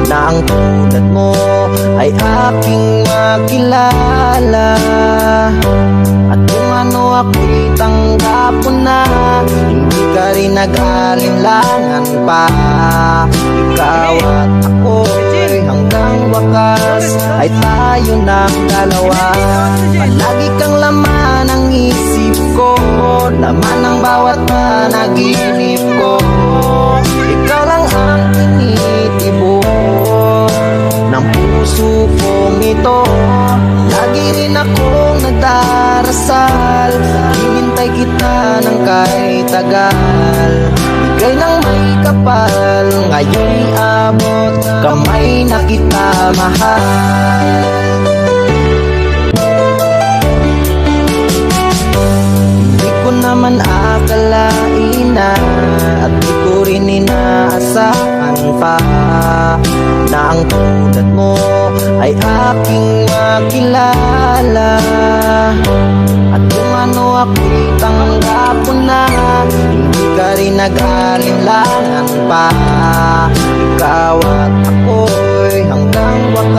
na ang tulad mo ay aking makilala. At kung ano ako'y tanggap ko na, hindi ka rin nag-alinlangan pa. Ikaw at ako'y hanggang wakas ay tayo ng dalawa. Palagi kang laman ng isip ko, laman ng bawat panaginip ko. Ikaw lang ang tinitibok ng puso kong ito. Lagi rin akong nagdarasal, hinintay kita ng kahit tagal. Bigay ng may kapal, ngayon'y abot kamay na kita mahal. Hindi ko naman akalain na, at di ko rin inaasahan pa, na ang tulad mo ay aking makilala. At kung ano ako'y tanggap ko na, hindi ka rin nag-alinlangan pa. Ikaw at ako'y hanggang wakas.